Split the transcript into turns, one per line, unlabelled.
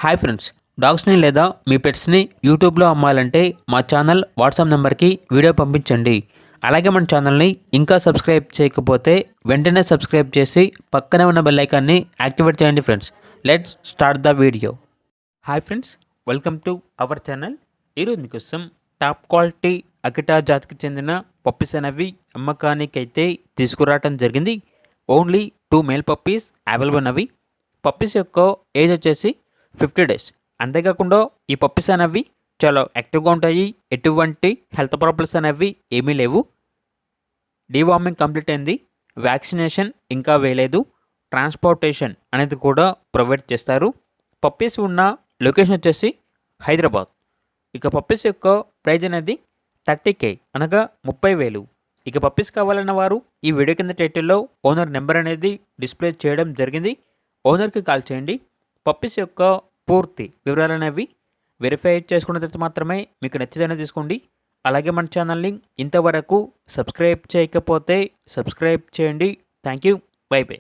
Hi friends, డాగ్స్ని లేదా మీ పెట్స్ని యూట్యూబ్లో అమ్మాలంటే మా ఛానల్ వాట్సాప్ నెంబర్కి వీడియో పంపించండి. అలాగే మన ఛానల్ని ఇంకా సబ్స్క్రైబ్ చేయకపోతే వెంటనే సబ్స్క్రైబ్ చేసి పక్కనే ఉన్న బెల్ ఐకాన్ని యాక్టివేట్ చేయండి friends. Let's start the video. Hi friends, welcome to our channel. ఈరోజు మీకోసం టాప్ క్వాలిటీ అకిటా జాతికి చెందిన పప్పీస్ అనేవి అమ్మకానికి అయితే తీసుకురావడం జరిగింది. ఓన్లీ 2 మేల్ పప్పీస్ అవైలబుల్ ఉన్నవి. పప్పీస్ యొక్క ఏజ్ వచ్చేసి 50 డేస్. అంతేకాకుండా ఈ పప్పీస్ అనేవి చాలా యాక్టివ్గా ఉంటాయి. ఎటువంటి హెల్త్ ప్రాబ్లమ్స్ అనేవి ఏమీ లేవు. డీవార్మింగ్ కంప్లీట్ అయింది. వ్యాక్సినేషన్ ఇంకా వేయలేదు. ట్రాన్స్పోర్టేషన్ అనేది కూడా ప్రొవైడ్ చేస్తారు. పప్పీస్ ఉన్న లొకేషన్ వచ్చేసి హైదరాబాద్. ఇక పప్పీస్ యొక్క ప్రైజ్ అనేది 30K అనగా 30,000. ఇక పప్పీస్ కావాలన్న వారు ఈ వీడియో కింద టైటిల్లో ఓనర్ నెంబర్ అనేది డిస్ప్లే చేయడం జరిగింది. ఓనర్కి కాల్ చేయండి. పప్పీస్ యొక్క పూర్తి వివరాలు అనేవి వెరిఫై చేసుకున్న తర్వాత మాత్రమే మీకు నచ్చితేనే తీసుకోండి. అలాగే మన ఛానల్ని ఇంతవరకు సబ్స్క్రైబ్ చేయకపోతే సబ్స్క్రైబ్ చేయండి. Thank you. By by.